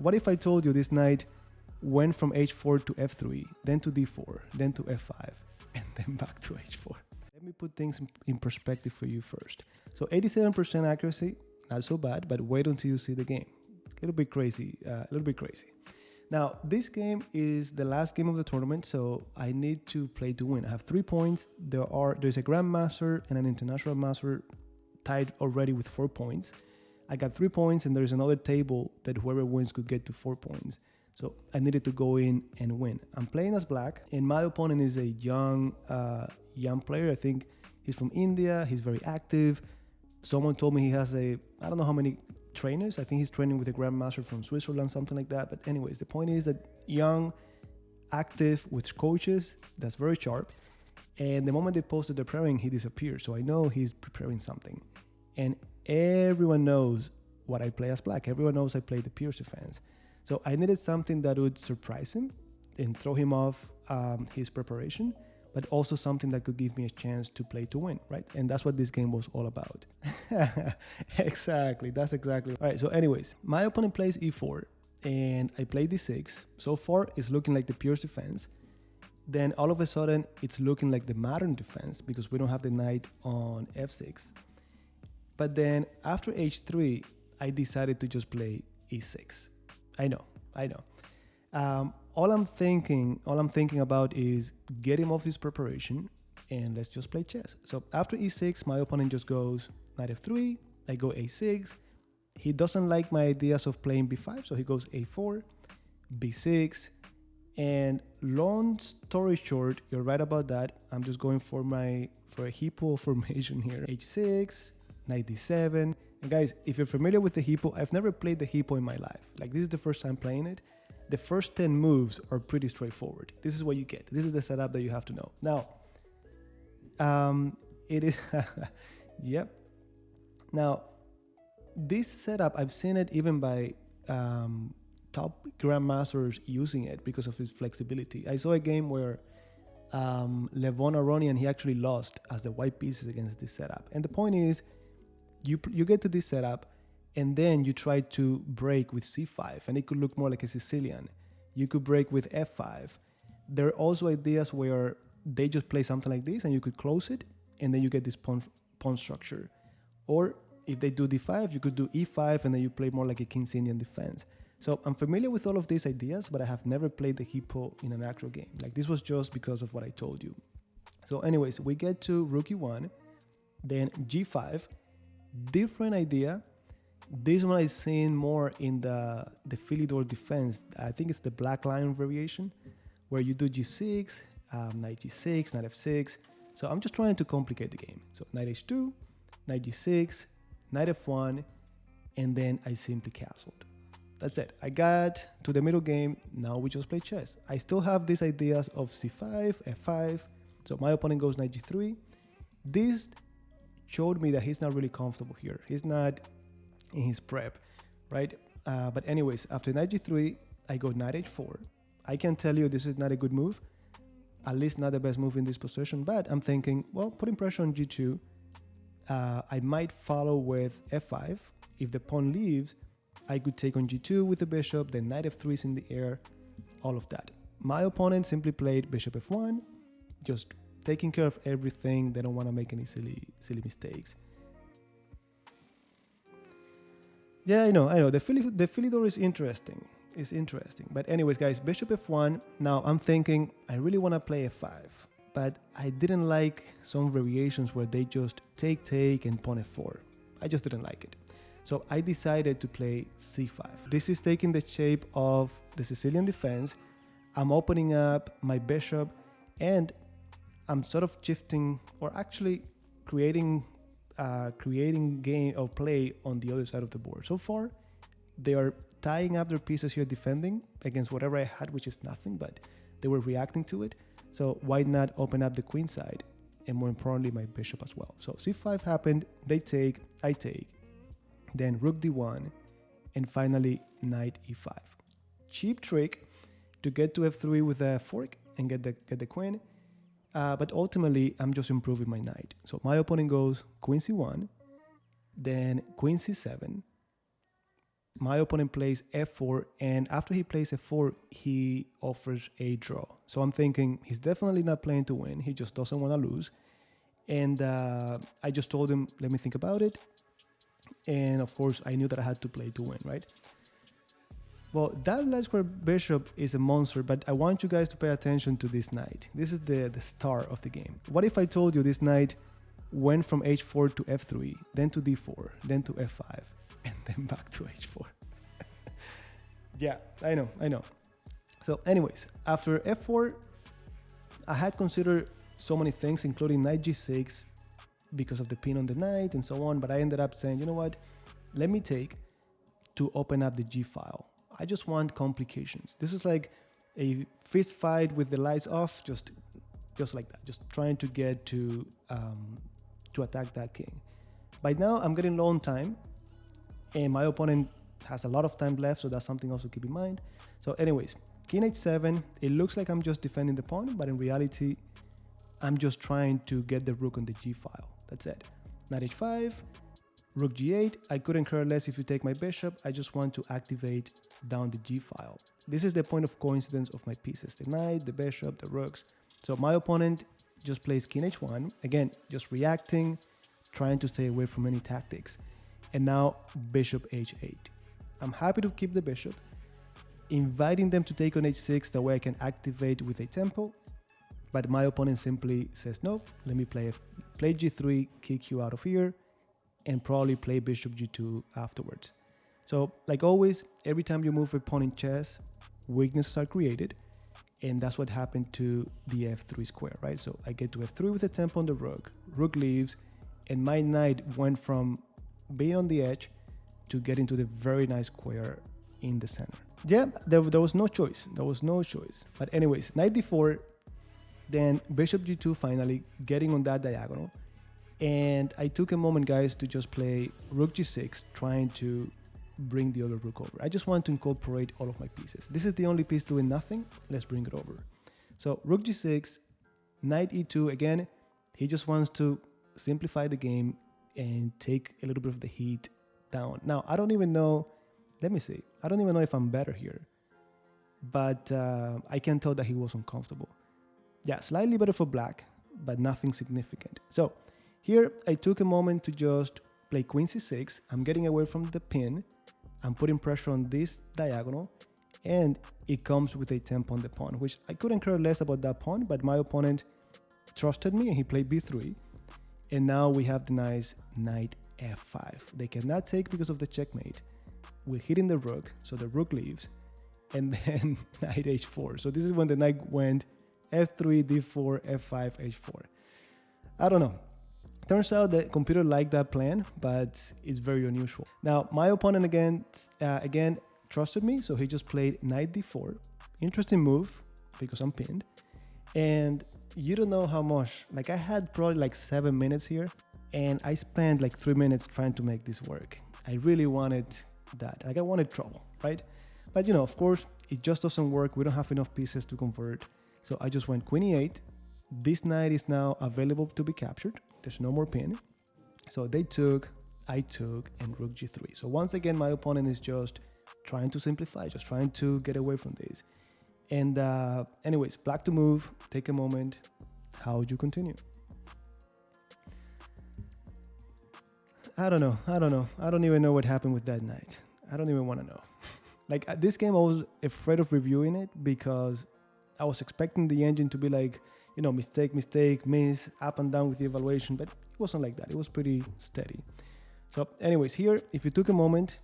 What if I told you this knight went from h4 to f3, then to d4, then to f5, and then back to h4? Let me put things in perspective for you first. So 87% accuracy, not so bad, but wait until you see the game. A little bit crazy, Now, this game is the last game of the tournament, so I need to play to win. I have 3 points. There's a Grandmaster and an International Master tied already with 4 points. I got 3 points, and there's another table that whoever wins could get to 4 points. So I needed to go in and win. I'm playing as black, and my opponent is a young player. I think he's from India. He's very active. Someone told me he has I don't know how many trainers. I think he's training with a Grandmaster from Switzerland, something like that. But anyways, the point is that young, active, with coaches, that's very sharp. And the moment they posted the pairing, he disappeared. So I know he's preparing something. And everyone knows what I play as black. Everyone knows I play the Pirc Defense. So I needed something that would surprise him and throw him off his preparation, but also something that could give me a chance to play to win, right? And that's what this game was all about. Exactly, that's exactly. All right, so anyways, my opponent plays e4, and I play d6. So far, it's looking like the Pirc Defense. Then all of a sudden, it's looking like the modern defense because we don't have the knight on f6. But then after h3, I decided to just play e6. I know. All I'm thinking about is get him off his preparation and let's just play chess. So after e6, my opponent just goes knight f3, I go a6. He doesn't like my ideas of playing b5, so he goes a4, b6, and long story short, you're right about that. I'm just going for a hippo formation here. h6, knight d7. And guys, if you're familiar with the hippo, I've never played the hippo in my life. Like, this is the first time playing it. The first 10 moves are pretty straightforward. This is what you get. This is the setup that you have to know. Now, it is, yep. Now, this setup, I've seen it even by top grandmasters using it because of its flexibility. I saw a game where Levon Aronian, he actually lost as the white pieces against this setup. And the point is, you get to this setup, and then you try to break with c5, and it could look more like a Sicilian. You could break with f5. There are also ideas where they just play something like this, and you could close it, and then you get this pawn structure. Or if they do d5, you could do e5, and then you play more like a King's Indian defense. So I'm familiar with all of these ideas, but I have never played the hippo in an actual game. Like, this was just because of what I told you. So anyways, we get to rook e1, then g5. Different idea. This one I've seen more in the Philidor defense. I think it's the black lion variation, where you do g6, knight g6, knight f6. So I'm just trying to complicate the game. So knight h2, knight g6, knight f1, and then I simply castled. That's it. I got to the middle game. Now we just play chess. I still have these ideas of c5, f5. So my opponent goes knight g3. This showed me that he's not really comfortable here. He's not in his prep, right? But anyways, after knight g3, I go knight h4. I can tell you this is not a good move, at least not the best move in this position, but I'm thinking, well, putting pressure on g2, I might follow with f5. If the pawn leaves, I could take on g2 with the bishop, then knight f3 is in the air, all of that. My opponent simply played bishop f1, just taking care of everything. They don't want to make any silly mistakes. Yeah, I know. The Philidor is interesting. It's interesting. But anyways, guys, bishop f1. Now I'm thinking I really want to play f5, but I didn't like some variations where they just take and pawn f4. I just didn't like it. So I decided to play c5. This is taking the shape of the Sicilian defense. I'm opening up my bishop, and I'm sort of shifting, or actually creating game or play on the other side of the board. So far, they are tying up their pieces here, defending against whatever I had, which is nothing, but they were reacting to it. So why not open up the queen side, and more importantly, my bishop as well. So c5 happened, they take, I take, then rook d1, and finally knight e5. Cheap trick to get to f3 with a fork and get the queen. But ultimately, I'm just improving my knight. So my opponent goes queen c1, then queen c7, my opponent plays f4, and after he plays f4, he offers a draw. So I'm thinking he's definitely not playing to win. He just doesn't want to lose. And I just told him, let me think about it. And of course, I knew that I had to play to win, right? Well, that light square bishop is a monster, but I want you guys to pay attention to this knight. This is the star of the game. What if I told you this knight went from h4 to f3, then to d4, then to f5, and then back to h4? Yeah, I know. So anyways, after f4, I had considered so many things, including knight g6, because of the pin on the knight and so on, but I ended up saying, you know what, let me take to open up the g file. I just want complications. This is like a fist fight with the lights off, just like that, just trying to get to attack that king. By now, I'm getting low on time, and my opponent has a lot of time left, so that's something else to keep in mind. So anyways, king h7, it looks like I'm just defending the pawn, but in reality, I'm just trying to get the rook on the g file. That's it. Knight h5, rook g8. I couldn't care less if you take my bishop. I just want to activate down the g file. This is the point of coincidence of my pieces, the knight, the bishop, the rooks. So my opponent just plays king h1, again, just reacting, trying to stay away from any tactics. And now bishop h8. I'm happy to keep the bishop, inviting them to take on h6, that way I can activate with a tempo. But my opponent simply says, no, let me play g3, kick you out of here, and probably play bishop g2 afterwards. So like always, every time you move a pawn in chess, weaknesses are created. And that's what happened to the f3 square, right? So I get to f3 with a tempo on the rook leaves, and my knight went from being on the edge to getting to the very nice square in the center. Yeah, there was no choice. But anyways, knight d4, then bishop g2 finally, getting on that diagonal. And I took a moment, guys, to just play rook g6, trying to bring the other rook over. I just want to incorporate all of my pieces. This is the only piece doing nothing. Let's bring it over. So rook g6, knight e2. Again, he just wants to simplify the game and take a little bit of the heat down. Now, I don't even know, let me see. I don't even know if I'm better here, but I can tell that he was uncomfortable. Yeah, slightly better for black, but nothing significant. So here I took a moment to just play queen c6. I'm getting away from the pin. I'm putting pressure on this diagonal, and it comes with a tempo on the pawn, which I couldn't care less about that pawn, but my opponent trusted me and he played b3. And now we have the nice knight f5. They cannot take because of the checkmate. We're hitting the rook, so the rook leaves, and then knight h4. So this is when the knight went f3, d4, f5, h4. I don't know. Turns out the computer liked that plan, but it's very unusual. Now, my opponent again trusted me, so he just played knight d4. Interesting move, because I'm pinned. And you don't know how much. Like, I had probably like 7 minutes here, and I spent like 3 minutes trying to make this work. I really wanted that. Like, I wanted trouble, right? But, you know, of course, it just doesn't work. We don't have enough pieces to convert. So I just went queen e8. This knight is now available to be captured. There's no more pin. So they took, I took, and rook g3. So once again, my opponent is just trying to simplify, just trying to get away from this. And anyways, black to move, take a moment. How would you continue? I don't know. I don't even know what happened with that knight. I don't even want to know. Like, this game, I was afraid of reviewing it because I was expecting the engine to be like, you know, mistake, miss, up and down with the evaluation, but it wasn't like that. It was pretty steady. So anyways, here, if you took a moment,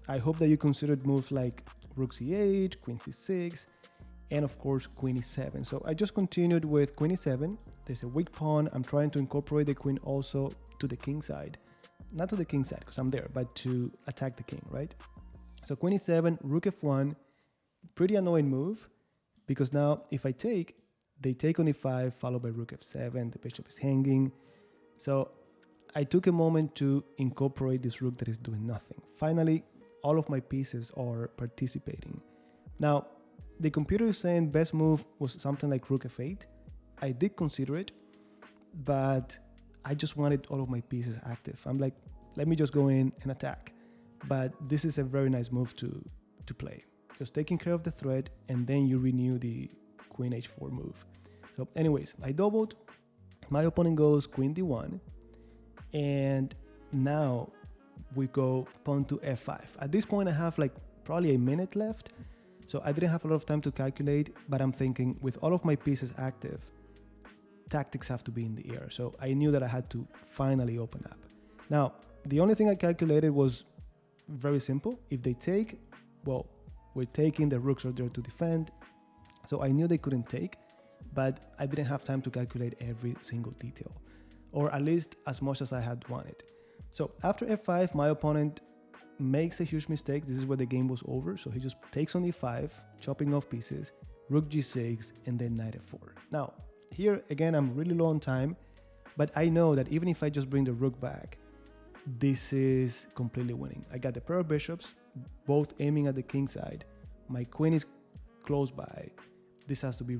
I hope that you considered moves like rook c8, queen c6, and of course, queen e7. So I just continued with queen e7. There's a weak pawn. I'm trying to incorporate the queen also to the king side. Not to the king side, because I'm there, but to attack the king, right? So queen e7, rook f1, pretty annoying move, because now if I take, they take on e5, followed by rook f7, the bishop is hanging. So I took a moment to incorporate this rook that is doing nothing. Finally, all of my pieces are participating. Now, the computer is saying best move was something like rook f8. I did consider it, but I just wanted all of my pieces active. I'm like, let me just go in and attack. but this is a very nice move to play. Just taking care of the threat, and then you renew the queen h4 move. So anyways, I doubled. My opponent goes queen d1, and now we go pawn to f5. At this point, I have like probably a minute left, so I didn't have a lot of time to calculate, but I'm thinking with all of my pieces active, tactics have to be in the air. So I knew that I had to finally open up. Now, the only thing I calculated was very simple. If they take, well, we're taking, the rooks are there to defend. So I knew they couldn't take, but I didn't have time to calculate every single detail, or at least as much as I had wanted. So after f5, my opponent makes a huge mistake. This is where the game was over. So he just takes on e5, chopping off pieces, rook g6, and then knight f4. Now, here again, I'm really low on time, but I know that even if I just bring the rook back, this is completely winning. I got the pair of bishops, both aiming at the king side. My queen is close by. This has to be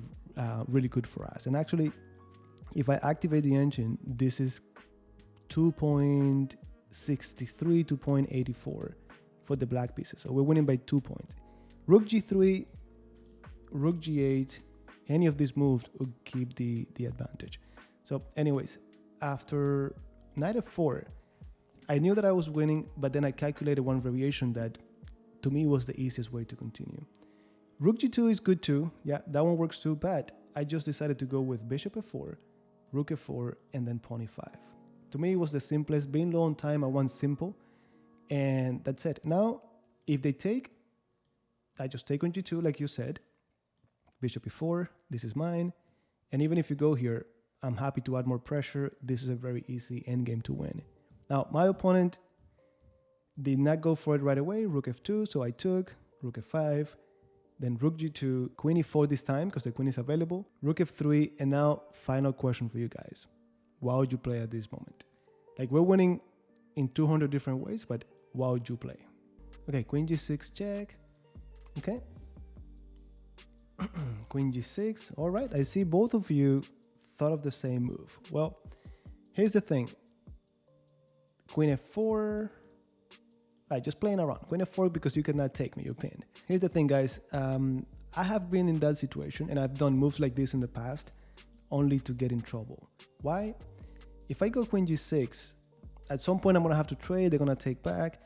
really good for us. And actually, if I activate the engine, this is 2.63, 2.84 for the black pieces. So we're winning by 2 points. Rook g3, rook g8, any of these moves would keep the advantage. So anyways, after knight f4, I knew that I was winning, but then I calculated one variation that to me was the easiest way to continue. Rook g2 is good too. Yeah, that one works too, but I just decided to go with bishop f4, rook f4, and then pawn e5. To me, it was the simplest. Being low on time, I want simple, and that's it. Now, if they take, I just take on g2, like you said. Bishop e4, this is mine. And even if you go here, I'm happy to add more pressure. This is a very easy endgame to win. Now, my opponent did not go for it right away. Rook f2, so I took, rook f5, then rook g2, queen e4 this time because the queen is available, rook f3, and now final question for you guys. What would you play at this moment? Like, we're winning in 200 different ways, but what would you play? Okay, queen g6 check. Okay. Queen g6. All right, I see both of you thought of the same move. Well, here's the thing. Queen f4. Just playing around. Queen f4 because you cannot take me, you're pinned. Here's the thing, guys. I have been in that situation, and I've done moves like this in the past, only to get in trouble. Why? If I go queen g6, at some point I'm going to have to trade, they're going to take back,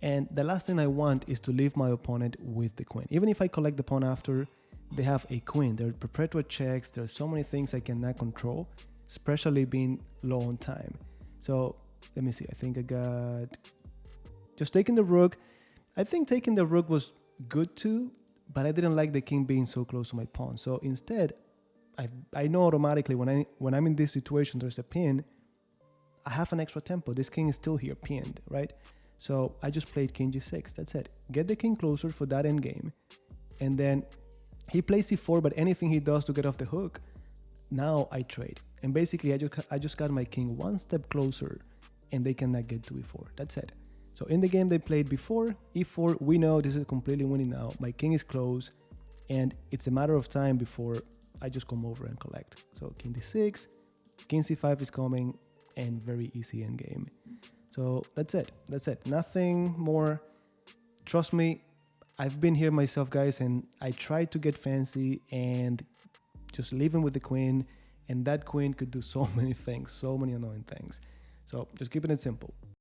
and the last thing I want is to leave my opponent with the queen. Even if I collect the pawn after, they have a queen. There are perpetual checks. There are so many things I cannot control, especially being low on time. So let me see. I think I got just taking the rook. I think taking the rook was good too, but I didn't like the king being so close to my pawn. So instead, I know automatically when I'm in this situation, there's a pin, I have an extra tempo. This king is still here pinned, right? So I just played king g6. That's it. Get the king closer for that endgame. And then he plays c4, but anything he does to get off the hook, now I trade. And basically, I just got my king one step closer, and they cannot get to e4. That's it. So in the game they played before, e4, we know this is completely winning now. My king is close, and it's a matter of time before I just come over and collect. So king d6, king c5 is coming, and very easy endgame. So that's it. That's it. Nothing more. Trust me, I've been here myself, guys, and I tried to get fancy and just leaving with the queen, and that queen could do so many things, so many annoying things. So just keeping it simple.